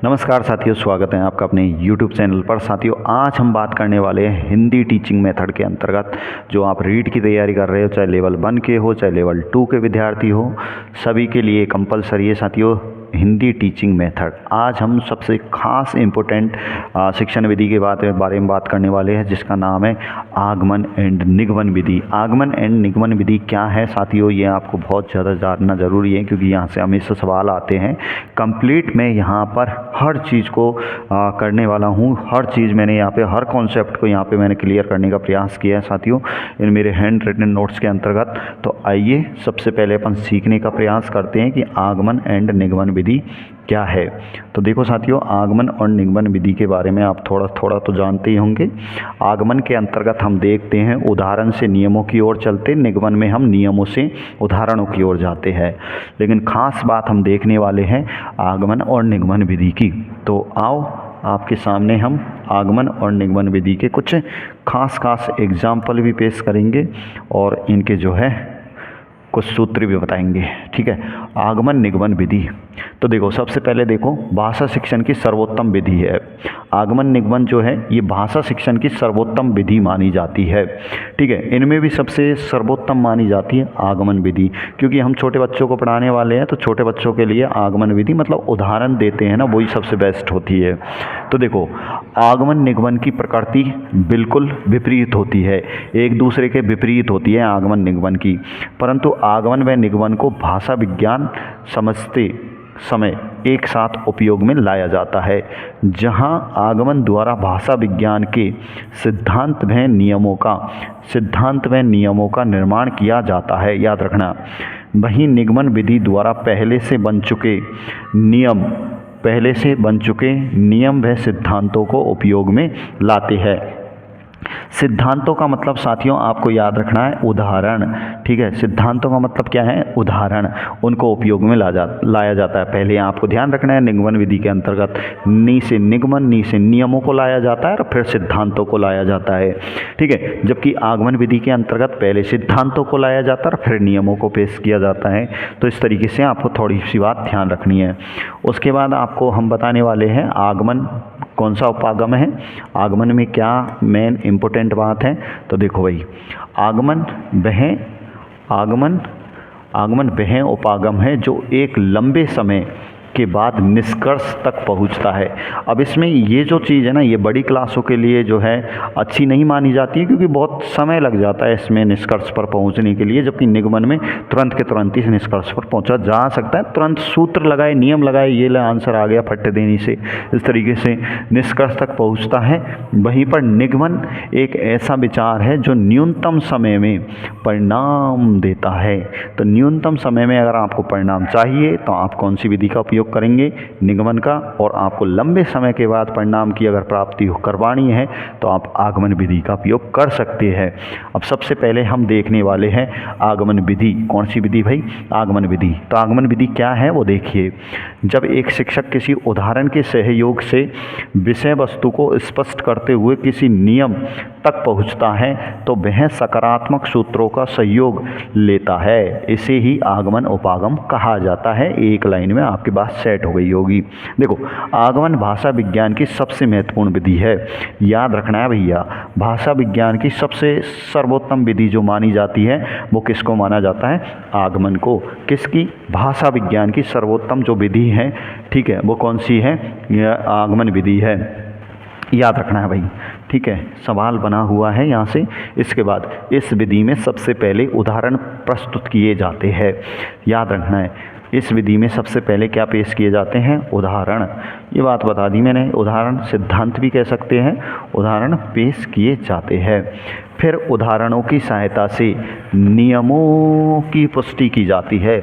नमस्कार साथियों, स्वागत है आपका अपने YouTube चैनल पर। साथियों, आज हम बात करने वाले हैं हिंदी टीचिंग मेथड के अंतर्गत जो आप रीड की तैयारी कर रहे हो, चाहे लेवल 1 के हो चाहे लेवल 2 के विद्यार्थी हो, सभी के लिए कंपलसरी है साथियों हिंदी टीचिंग मेथड। आज हम सबसे खास इम्पोर्टेंट शिक्षण विधि के बारे में बात करने वाले हैं, जिसका नाम है आगमन एंड निगमन विधि। आगमन एंड निगमन विधि क्या है साथियों, ये आपको बहुत ज़्यादा जानना ज़रूरी है, क्योंकि यहाँ से हमेशा सवाल आते हैं। कंप्लीट मैं यहाँ पर हर चीज़ को करने वाला हूँ। हर चीज़ मैंने यहाँ पे, हर कॉन्सेप्ट को यहाँ पे मैंने क्लियर करने का प्रयास किया है साथियों इन मेरे हैंड रिटन नोट्स के अंतर्गत। तो आइए सबसे पहले अपन सीखने का प्रयास करते हैं कि आगमन एंड निगमन विधि क्या है। तो देखो साथियों, आगमन और निगमन विधि के बारे में आप थोड़ा थोड़ा तो जानते ही होंगे। आगमन के अंतर्गत हम देखते हैं उदाहरण से नियमों की ओर चलते, निगमन में हम नियमों से उदाहरणों की ओर जाते हैं। लेकिन खास बात हम देखने वाले हैं आगमन और निगमन विधि की। तो आओ आपके सामने हम आगमन और निगमन विधि के कुछ खास एग्जाम्पल भी पेश करेंगे और इनके जो है कुछ सूत्र भी बताएंगे। ठीक है, आगमन निगमन विधि। तो देखो, सबसे पहले देखो, भाषा शिक्षण की सर्वोत्तम विधि है। आगमन निगमन जो है ये भाषा शिक्षण की सर्वोत्तम विधि मानी जाती है। ठीक है, इनमें भी सबसे सर्वोत्तम मानी जाती है आगमन विधि, क्योंकि हम छोटे बच्चों को पढ़ाने वाले हैं, तो छोटे बच्चों के लिए आगमन विधि मतलब उदाहरण देते हैं ना, वही सबसे बेस्ट होती है। तो देखो, आगमन निगमन की प्रकृति बिल्कुल विपरीत होती है, एक दूसरे के विपरीत होती है आगमन निगमन की। परंतु आगमन व निगमन को भाषा विज्ञान समझते समय एक साथ उपयोग में लाया जाता है, जहां आगमन द्वारा भाषा विज्ञान के सिद्धांत व नियमों का निर्माण किया जाता है, याद रखना। वहीं निगमन विधि द्वारा पहले से बन चुके नियम व सिद्धांतों को उपयोग में लाते हैं। सिद्धांतों का मतलब साथियों आपको याद रखना है उदाहरण। ठीक है, सिद्धांतों का मतलब क्या है? उदाहरण। उनको उपयोग में लाया जाता है। पहले आपको ध्यान रखना है, निगमन विधि के अंतर्गत नी से निगमन, नी से नियमों को लाया जाता है और फिर सिद्धांतों को लाया जाता है। ठीक है, जबकि आगमन विधि के अंतर्गत पहले सिद्धांतों को लाया जाता है और फिर नियमों को पेश किया जाता है। तो इस तरीके से आपको थोड़ी सी बात ध्यान रखनी है। उसके बाद आपको हम बताने वाले हैं आगमन कौन सा उपागम है, आगमन में क्या मेन इम्पोर्टेंट बात है। तो देखो भाई, आगमन वह उपागम है जो एक लंबे समय के बाद निष्कर्ष तक पहुंचता है। अब इसमें ये जो चीज़ है ना, ये बड़ी क्लासों के लिए जो है अच्छी नहीं मानी जाती है, क्योंकि बहुत समय लग जाता है इसमें निष्कर्ष पर पहुंचने के लिए। जबकि निगमन में तुरंत के तुरंत ही निष्कर्ष पर पहुंचा जा सकता है, तुरंत सूत्र लगाए, नियम लगाए, ये ले आंसर आ गया फट्टे देने से, इस तरीके से निष्कर्ष तक पहुँचता है। वहीं पर निगमन एक ऐसा विचार है जो न्यूनतम समय में परिणाम देता है। तो न्यूनतम समय में अगर आपको परिणाम चाहिए तो आप कौन सी विधि का उपयोग करेंगे? निगमन का। और आपको लंबे समय के बाद परिणाम की अगर प्राप्ति करवानी है तो आप आगमन विधि का उपयोग कर सकते हैं। अब सबसे पहले हम देखने वाले हैं आगमन विधि। कौन सी विधि भाई? आगमन विधि। तो आगमन विधि क्या है वो देखिए। जब एक शिक्षक किसी उदाहरण के सहयोग से विषय वस्तु को स्पष्ट करते हुए किसी नियम तक पहुंचता है तो वह सकारात्मक सूत्रों का सहयोग लेता है। इसे ही आगमन उपागम कहा जाता है। एक लाइन में आपके बात सेट हो गई होगी। देखो, आगमन भाषा विज्ञान की सबसे महत्वपूर्ण विधि है, याद रखना है भैया। भाषा विज्ञान की सबसे सर्वोत्तम विधि जो मानी जाती है वो किसको माना जाता है? आगमन को। किसकी? भाषा विज्ञान की सर्वोत्तम जो विधि है, ठीक है, वो कौन सी है? यह आगमन विधि है, याद रखना है भाई। ठीक है, सवाल बना हुआ है यहाँ से। इसके बाद इस विधि में सबसे पहले उदाहरण प्रस्तुत किए जाते हैं, याद रखना है। इस विधि में सबसे पहले क्या पेश किए जाते हैं? उदाहरण। ये बात बता दी मैंने। उदाहरण सिद्धांत भी कह सकते हैं, उदाहरण पेश किए जाते हैं। फिर उदाहरणों की सहायता से नियमों की पुष्टि की जाती है।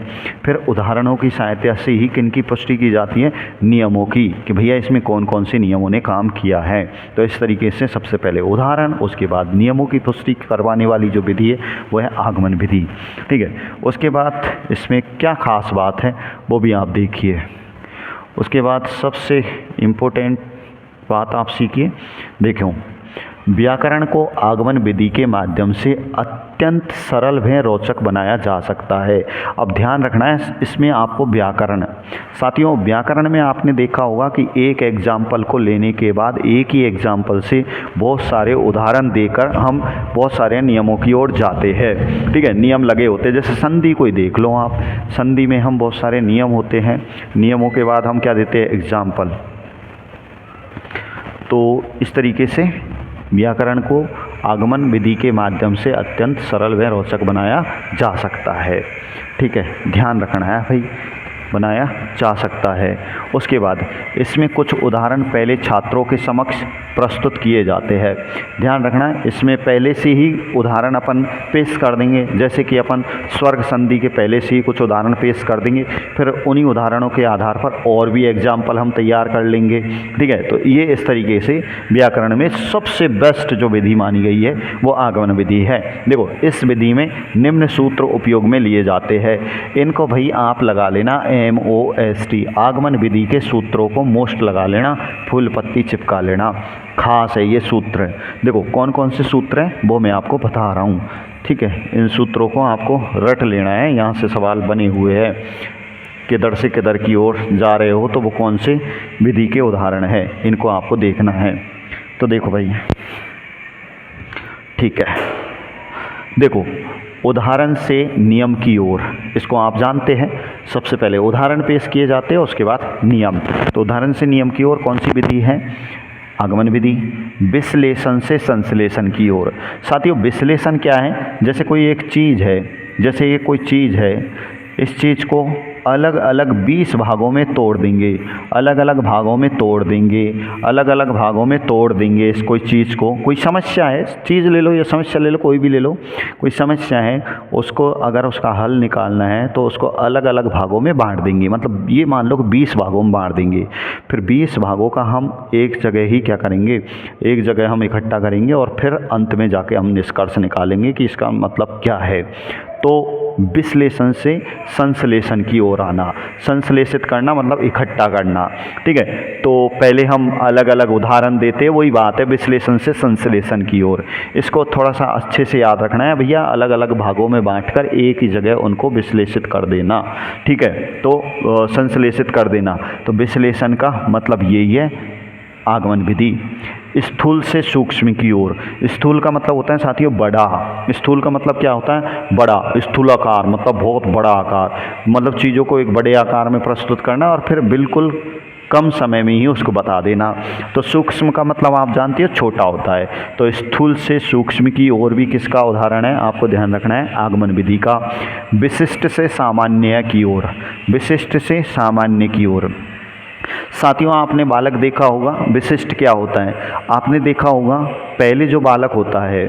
फिर उदाहरणों की सहायता से ही किनकी पुष्टि की जाती है? नियमों की, कि भैया इसमें कौन कौन से नियमों ने काम किया है। तो इस तरीके से सबसे पहले उदाहरण, उसके बाद नियमों की पुष्टि करवाने वाली जो विधि है वो है आगमन विधि। ठीक है, उसके बाद इसमें क्या खास बात है वो भी आप देखिए। उसके बाद सबसे इम्पोर्टेंट बात आप सीखिए। देखो, व्याकरण को आगमन विधि के माध्यम से अत्यंत सरल व रोचक बनाया जा सकता है। अब ध्यान रखना है इसमें आपको व्याकरण, साथियों व्याकरण में आपने देखा होगा कि एक एग्जाम्पल को लेने के बाद एक ही एग्जाम्पल से बहुत सारे उदाहरण देकर हम बहुत सारे नियमों की ओर जाते हैं। ठीक है, नियम लगे होते हैं, जैसे संधि को ही देख लो आप, संधि में हम बहुत सारे नियम होते हैं, नियमों के बाद हम क्या देते हैं, एग्जाम्पल। तो इस तरीके से व्याकरण को आगमन विधि के माध्यम से अत्यंत सरल व रोचक बनाया जा सकता है। ठीक है, ध्यान रखना है भाई, बनाया जा सकता है। उसके बाद इसमें कुछ उदाहरण पहले छात्रों के समक्ष प्रस्तुत किए जाते हैं। ध्यान रखना है इसमें पहले से ही उदाहरण अपन पेश कर देंगे, जैसे कि अपन स्वर्ग संधि के पहले से ही कुछ उदाहरण पेश कर देंगे, फिर उन्हीं उदाहरणों के आधार पर और भी एग्जाम्पल हम तैयार कर लेंगे। ठीक है, तो ये इस तरीके से व्याकरण में सबसे बेस्ट जो विधि मानी गई है वो आगमन विधि है। देखो इस विधि में निम्न सूत्र उपयोग में लिए जाते हैं, इनको भाई आप लगा लेना MOST, आगमन विधि के सूत्रों को मोस्ट लगा लेना, फूल पत्ती चिपका लेना, खास है ये सूत्र। देखो कौन कौन से सूत्र हैं वो मैं आपको बता रहा हूँ। ठीक है, इन सूत्रों को आपको रट लेना है, यहाँ से सवाल बने हुए हैं, किधर से किधर की ओर जा रहे हो तो वो कौन से विधि के उदाहरण है, इनको आपको देखना है। तो देखो भाई, ठीक है, देखो उदाहरण से नियम की ओर, इसको आप जानते हैं, सबसे पहले उदाहरण पेश किए जाते हैं, उसके बाद नियम। तो उदाहरण से नियम की ओर कौन सी विधि है, आगमन विधि। विश्लेषण से संश्लेषण की ओर, साथियों विश्लेषण क्या है, जैसे कोई एक चीज़ है, जैसे ये कोई चीज़ है, इस चीज़ को अलग अलग 20 भागों में तोड़ देंगे, अलग अलग भागों में तोड़ देंगे, अलग अलग भागों में तोड़ देंगे इस कोई चीज़ को। कोई समस्या है, चीज़ ले लो या समस्या ले लो, कोई भी ले लो, कोई समस्या है, उसको अगर उसका हल निकालना है तो उसको अलग अलग भागों में बांट देंगे, मतलब ये मान लो कि 20 भागों में बांट देंगे। फिर 20 भागों का हम एक जगह ही क्या करेंगे, एक जगह हम इकट्ठा करेंगे और फिर अंत में जाके हम निष्कर्ष निकालेंगे कि इसका मतलब क्या है। तो विश्लेषण से संश्लेषण की ओर आना, संश्लेषित करना मतलब इकट्ठा करना। ठीक है, तो पहले हम अलग अलग उदाहरण देते हैं, वही बात है विश्लेषण से संश्लेषण की ओर। इसको थोड़ा सा अच्छे से याद रखना है भैया, अलग अलग भागों में बांटकर एक ही जगह उनको विश्लेषित कर देना। ठीक है, तो संश्लेषित कर देना, तो विश्लेषण का मतलब यही है आगमन विधि। स्थूल से सूक्ष्म की ओर, स्थूल का मतलब होता है साथियों बड़ा, स्थूल का मतलब क्या होता है, बड़ा, स्थूलाकार मतलब बहुत बड़ा आकार, मतलब चीज़ों को एक बड़े आकार में प्रस्तुत करना और फिर बिल्कुल कम समय में ही उसको बता देना। तो सूक्ष्म का मतलब आप जानते हो छोटा होता है, तो स्थूल से सूक्ष्म की ओर भी किसका उदाहरण है, आपको ध्यान रखना है आगमन विधि का। विशिष्ट से सामान्य की ओर, विशिष्ट से सामान्य की ओर, साथियों आपने बालक देखा होगा, विशिष्ट क्या होता है, आपने देखा होगा पहले जो बालक होता है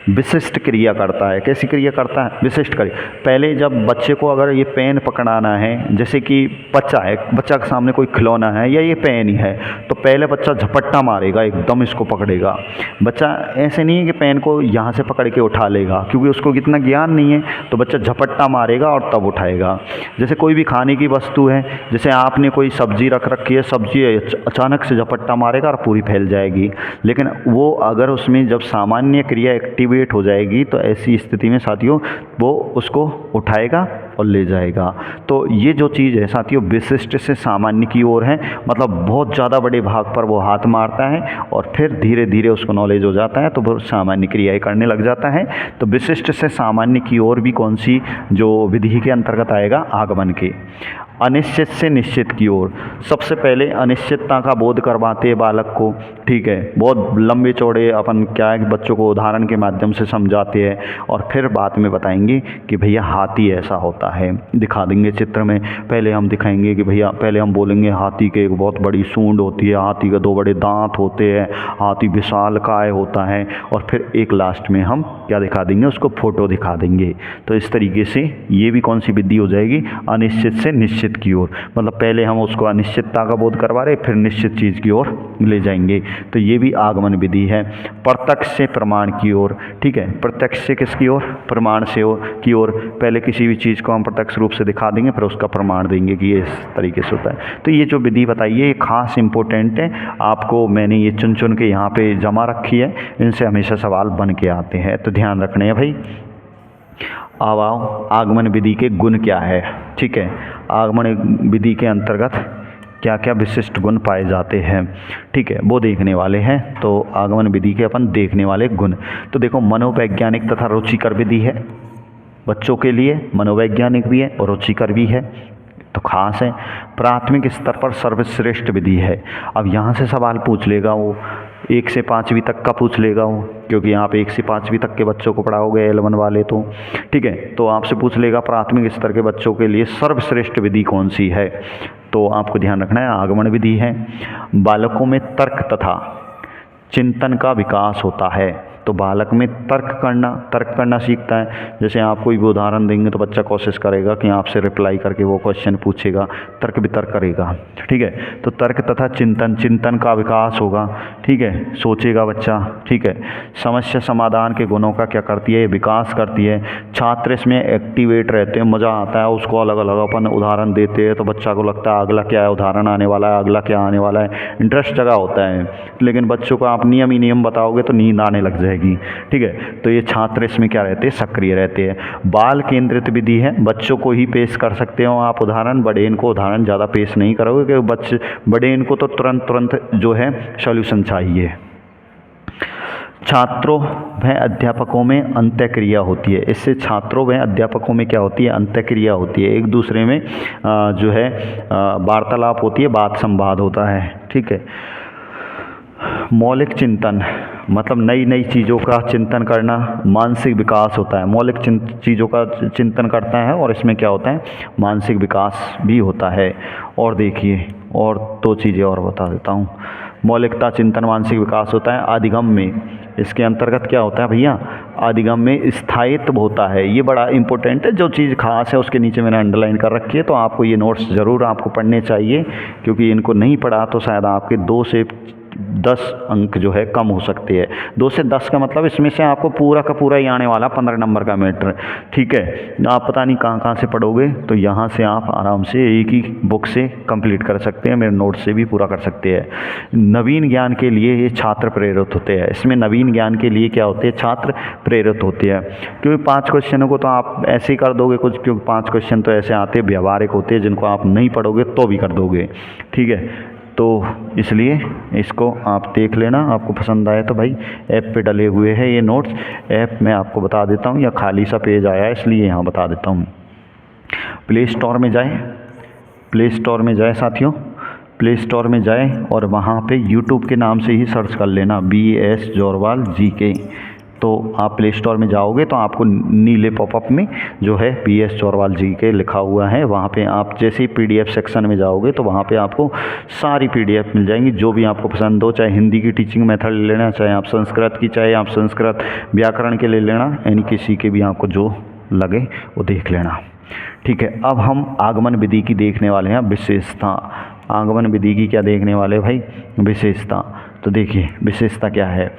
विशिष्ट क्रिया करता है। कैसी क्रिया करता है, विशिष्ट क्रिया। पहले जब बच्चे को अगर ये पेन पकड़ाना है, जैसे कि बच्चा है, बच्चा के सामने कोई खिलौना है या ये पेन ही है, तो पहले बच्चा झपट्टा मारेगा, एकदम इसको पकड़ेगा। बच्चा ऐसे नहीं है कि पेन को यहाँ से पकड़ के उठा लेगा, क्योंकि उसको इतना ज्ञान नहीं है, तो बच्चा झपट्टा मारेगा और तब उठाएगा। जैसे कोई भी खाने की वस्तु है, जैसे आपने कोई सब्जी रख रखी है, सब्जी अचानक से झपट्टा मारेगा और पूरी फैल जाएगी, लेकिन वो अगर उसमें जब सामान्य क्रिया एक्टिवेट हो जाएगी तो ऐसी स्थिति में साथियों वो उसको उठाएगा और ले जाएगा। तो ये जो चीज़ है साथियों विशिष्ट से सामान्य की ओर है, मतलब बहुत ज़्यादा बड़े भाग पर वो हाथ मारता है और फिर धीरे धीरे उसको नॉलेज हो जाता है तो वो सामान्य क्रियाएं करने लग जाता है। तो विशिष्ट से सामान्य की ओर भी कौन सी जो विधि के अंतर्गत आएगा, आगमन के। अनिश्चित से निश्चित की ओर, सबसे पहले अनिश्चितता का बोध करवाते हैं बालक को। ठीक है, बहुत लंबे चौड़े अपन क्या है कि बच्चों को उदाहरण के माध्यम से समझाते हैं और फिर बाद में बताएंगे कि भैया हाथी ऐसा होता है, दिखा देंगे चित्र में। पहले हम दिखाएंगे कि भैया, पहले हम बोलेंगे हाथी के एक बहुत बड़ी सूंड होती है, हाथी के 2 बड़े दांत होते हैं, हाथी विशालकाय होता है, और फिर एक लास्ट में हम क्या दिखा देंगे, उसको फोटो दिखा देंगे। तो इस तरीके से ये भी कौन सी विधि हो जाएगी, अनिश्चित से निश्चित की ओर। मतलब पहले हम उसको अनिश्चितता का बोध करवा रहे, फिर निश्चित चीज़ की ओर ले जाएंगे। तो ये भी आगमन विधि है। प्रत्यक्ष से प्रमाण की ओर, ठीक है, प्रत्यक्ष से किसकी ओर, प्रमाण से की ओर। पहले किसी भी चीज़ को हम प्रत्यक्ष रूप से दिखा देंगे, फिर उसका प्रमाण देंगे कि ये इस तरीके से होता है। तो ये जो विधि बताइए ये खास इंपॉर्टेंट है, आपको मैंने ये चुन चुन के यहाँ पे जमा रखी है, इनसे हमेशा सवाल बन के आते हैं, तो ध्यान रखने हैं भाई। अब आओ आगमन विधि के गुण क्या है। ठीक है, आगमन विधि के अंतर्गत क्या क्या विशिष्ट गुण पाए जाते हैं, ठीक है, वो देखने वाले हैं। तो आगमन विधि के अपन देखने वाले गुण, तो देखो मनोवैज्ञानिक तथा रुचिकर विधि है, बच्चों के लिए मनोवैज्ञानिक भी है और रुचिकर भी है, तो खास है। प्राथमिक स्तर पर सर्वश्रेष्ठ विधि है। अब यहाँ से सवाल पूछ लेगा वो 1 से 5वीं तक का पूछ लेगा वो, क्योंकि आप 1 से 5वीं तक के बच्चों को पढ़ाओगे L1 वाले, तो ठीक है, तो आपसे पूछ लेगा प्राथमिक स्तर के बच्चों के लिए सर्वश्रेष्ठ विधि कौन सी है। तो आपको ध्यान रखना है आगमन विधि है। बालकों में तर्क तथा चिंतन का विकास होता है, तो बालक में तर्क करना सीखता है। जैसे आप कोई भी उदाहरण देंगे तो बच्चा कोशिश करेगा कि आपसे रिप्लाई करके वो क्वेश्चन पूछेगा, तर्क वितर्क करेगा, ठीक है। तो तर्क तथा चिंतन का विकास होगा, ठीक है, सोचेगा बच्चा, ठीक है। समस्या समाधान के गुणों का क्या करती है, ये विकास करती है। छात्र इसमें एक्टिवेट रहते हैं, मज़ा आता है, उसको अलग अलग अपन उदाहरण देते हैं तो बच्चा को लगता है अगला क्या है उदाहरण आने वाला है, अगला क्या आने वाला है, इंटरेस्ट जगा होता है। लेकिन बच्चों को आप नियम ही नियम बताओगे तो नींद आने लग जाएगी, ठीक है। तो ये छात्र इसमें क्या रहते हैं, सक्रिय रहते हैं। बाल केंद्रित विधि है, बच्चों को ही पेश कर सकते हो आप उदाहरण, बड़े इनको उदाहरण ज़्यादा पेश नहीं करोगे क्योंकि बच्चे बड़े इनको तो तुरंत जो है सॉल्यूशन चाहिए। छात्रों व अध्यापकों में अंतःक्रिया होती है, इससे छात्रों व अध्यापकों में क्या होती है, अंतःक्रिया होती है, एक दूसरे में जो है वार्तालाप होती है, बात संवाद होता है, ठीक है। मौलिक चिंतन मतलब नई नई चीज़ों का चिंतन करना, मानसिक विकास होता है, मौलिक चीज़ों का चिंतन करता है और इसमें क्या होता है, मानसिक विकास भी होता है। और देखिए और 2 चीज़ें और बता देता हूँ। मौलिकता चिंतन मानसिक विकास होता है। आदिगम में इसके अंतर्गत क्या होता है भैया, आदिगम में स्थायित्व होता है, ये बड़ा इंपॉर्टेंट है, जो चीज़ खास है उसके नीचे मैंने अंडरलाइन कर रखी है, तो आपको ये नोट्स ज़रूर आपको पढ़ने चाहिए, क्योंकि इनको नहीं पढ़ा तो शायद आपके 2 से 10 अंक जो है कम हो सकते हैं। 2 से 10 का मतलब इसमें से आपको पूरा का पूरा ही आने वाला 15 नंबर का मैटर, ठीक है। आप पता नहीं कहाँ से पढ़ोगे, तो यहाँ से आप आराम से एक ही बुक से कंप्लीट कर सकते हैं, मेरे नोट से भी पूरा कर सकते हैं। नवीन ज्ञान के लिए ये छात्र प्रेरित होते हैं, इसमें नवीन ज्ञान के लिए क्या होते हैं, छात्र प्रेरित होते हैं। क्योंकि 5 क्वेश्चनों को तो आप ऐसे ही कर दोगे कुछ, क्योंकि 5 क्वेश्चन तो ऐसे आते हैं व्यवहारिक होते हैं जिनको आप नहीं पढ़ोगे तो भी कर दोगे, ठीक है। तो इसलिए इसको आप देख लेना, आपको पसंद आए तो भाई ऐप पे डले हुए हैं ये नोट्स, ऐप मैं आपको बता देता हूँ, या खाली सा पेज आया है इसलिए यहाँ बता देता हूँ। प्ले स्टोर में जाए, प्ले स्टोर में जाए साथियों, प्ले स्टोर में जाए और वहाँ पे यूट्यूब के नाम से ही सर्च कर लेना BS जोरवाल GK। तो आप प्ले स्टोर में जाओगे तो आपको नीले पॉपअप में जो है BS जोरवाल GK लिखा हुआ है, वहाँ पे आप जैसे ही PDF सेक्शन में जाओगे तो वहाँ पे आपको सारी PDF मिल जाएंगी, जो भी आपको पसंद हो। चाहे हिंदी की टीचिंग मेथड ले लेना, चाहे आप संस्कृत की, चाहे आप संस्कृत व्याकरण के ले लेना, यानी किसी के भी आपको जो लगे वो देख लेना, ठीक है। अब हम आगमन विधि की देखने वाले हैं विशेषता। आगमन विधि की क्या देखने वाले भाई, विशेषता। तो देखिए विशेषता क्या है,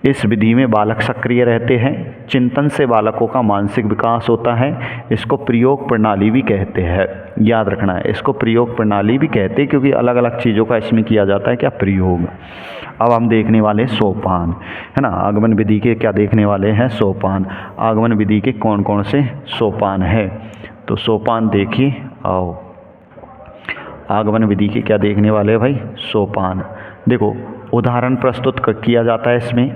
इस विधि में बालक सक्रिय रहते हैं, चिंतन से बालकों का मानसिक विकास होता है, इसको प्रयोग प्रणाली भी कहते हैं, याद रखना है, इसको प्रयोग प्रणाली भी कहते हैं क्योंकि अलग अलग चीज़ों का इसमें किया जाता है क्या, प्रयोग। अब हम देखने वाले सोपान, है ना, आगमन विधि के क्या देखने वाले हैं, सोपान। आगमन विधि के कौन कौन से सोपान है, तो सोपान देखिए, आओ आगमन विधि के क्या देखने वाले हैं भाई, सोपान। देखो उदाहरण प्रस्तुत किया जाता है इसमें,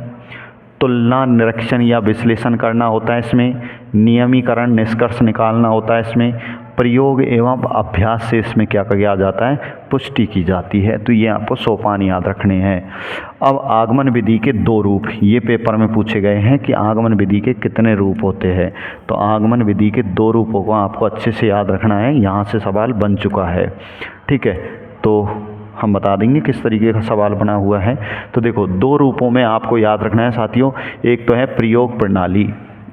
तुलना निरीक्षण या विश्लेषण करना होता है इसमें, नियमीकरण निष्कर्ष निकालना होता है इसमें, प्रयोग एवं अभ्यास से इसमें क्या किया जाता है, पुष्टि की जाती है। तो ये आपको सोपान याद रखने हैं। अब आगमन विधि के 2 रूप ये पेपर में पूछे गए हैं कि आगमन विधि के कितने रूप होते हैं, तो आगमन विधि के 2 रूपों को आपको अच्छे से याद रखना है, यहाँ से सवाल बन चुका है, ठीक है। तो हम बता देंगे किस तरीके का सवाल बना हुआ है। तो देखो 2 रूपों में आपको याद रखना है साथियों, एक तो है प्रयोग प्रणाली,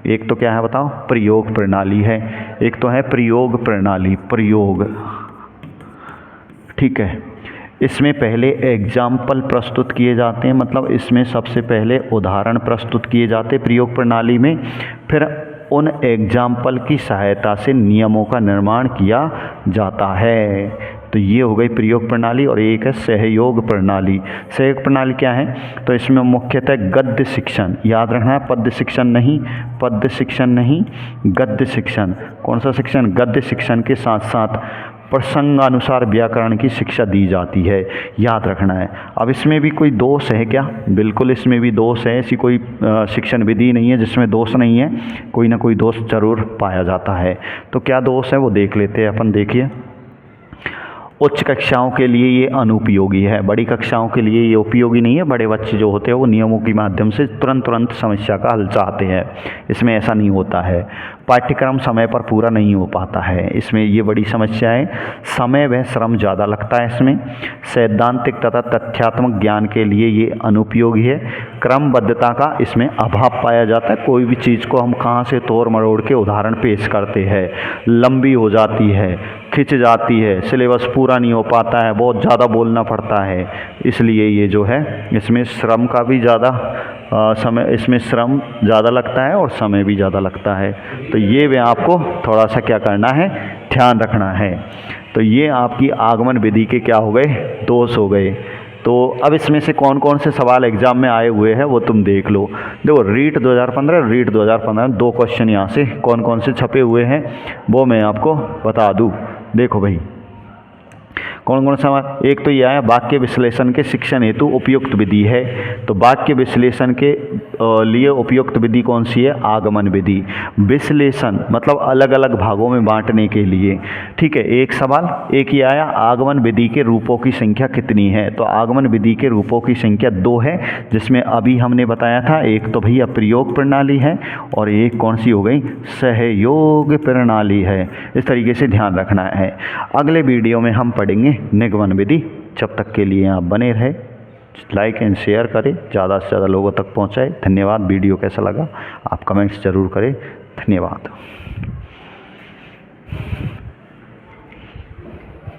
एक तो क्या है बताओ, प्रयोग प्रणाली है, एक तो है प्रयोग प्रणाली, प्रयोग, ठीक है। इसमें पहले एग्जाम्पल प्रस्तुत किए जाते हैं, मतलब इसमें सबसे पहले उदाहरण प्रस्तुत किए जाते हैं प्रयोग प्रणाली में, फिर उन एग्जाम्पल की सहायता से नियमों का निर्माण किया जाता है। तो ये हो गई प्रयोग प्रणाली और एक है सहयोग प्रणाली। सहयोग प्रणाली क्या है? तो इसमें मुख्यतः गद्य शिक्षण, याद रखना है, पद्य शिक्षण नहीं, पद्य शिक्षण नहीं, गद्य शिक्षण। कौन सा शिक्षण? गद्य शिक्षण के साथ साथ प्रसंगानुसार व्याकरण की शिक्षा दी जाती है, याद रखना है। अब इसमें भी कोई दोष है क्या? बिल्कुल इसमें भी दोष है, ऐसी कोई शिक्षण विधि नहीं है जिसमें दोष नहीं है, कोई ना कोई दोष जरूर पाया जाता है। तो क्या दोष है वो देख लेते हैं अपन। देखिए, उच्च कक्षाओं के लिए ये अनुपयोगी है, बड़ी कक्षाओं के लिए ये उपयोगी नहीं है। बड़े बच्चे जो होते हैं वो नियमों के माध्यम से तुरंत समस्या का हल चाहते हैं, इसमें ऐसा नहीं होता है। पाठ्यक्रम समय पर पूरा नहीं हो पाता है, इसमें ये बड़ी समस्या है। समय व श्रम ज़्यादा लगता है इसमें। सैद्धांतिक तथा तथ्यात्मक ज्ञान के लिए ये अनुपयोगी है। क्रमबद्धता का इसमें अभाव पाया जाता है, कोई भी चीज़ को हम कहाँ से तोड़ मरोड़ के उदाहरण पेश करते हैं, लंबी हो जाती है, खिंच जाती है, सिलेबस पूरा नहीं हो पाता है, बहुत ज़्यादा बोलना पड़ता है, इसलिए ये जो है इसमें श्रम का भी ज़्यादा समय, इसमें श्रम ज़्यादा लगता है और समय भी ज़्यादा लगता है। तो ये भी आपको थोड़ा सा क्या करना है, ध्यान रखना है। तो ये आपकी आगमन विधि के क्या हो गए, दोष हो गए। तो अब इसमें से कौन कौन से सवाल एग्जाम में आए हुए हैं वो तुम देख लो। देखो, रीट 2015, रीट 2015 दो क्वेश्चन यहाँ से कौन कौन से छपे हुए हैं वो मैं आपको बता दूँ। देखो भाई, कौन कौन सा? एक तो ये आया, वाक्य विश्लेषण के शिक्षण हेतु उपयुक्त विधि है। तो वाक्य विश्लेषण के लिए उपयुक्त विधि कौन सी है? आगमन विधि। विश्लेषण मतलब अलग अलग भागों में बांटने के लिए, ठीक है। एक सवाल एक ही आया, आगमन विधि के रूपों की संख्या कितनी है? तो आगमन विधि के रूपों की संख्या 2 है, जिसमें अभी हमने बताया था, एक तो भैया प्रयोग प्रणाली है और एक कौन सी हो गई, सहयोग प्रणाली है। इस तरीके से ध्यान रखना है। अगले वीडियो में हम पढ़ेंगे निगमन विधि। जब तक के लिए आप बने रहे, लाइक एंड शेयर करें, ज़्यादा से ज़्यादा लोगों तक पहुंचाएं। धन्यवाद। वीडियो कैसा लगा आप कमेंट्स ज़रूर करें। धन्यवाद।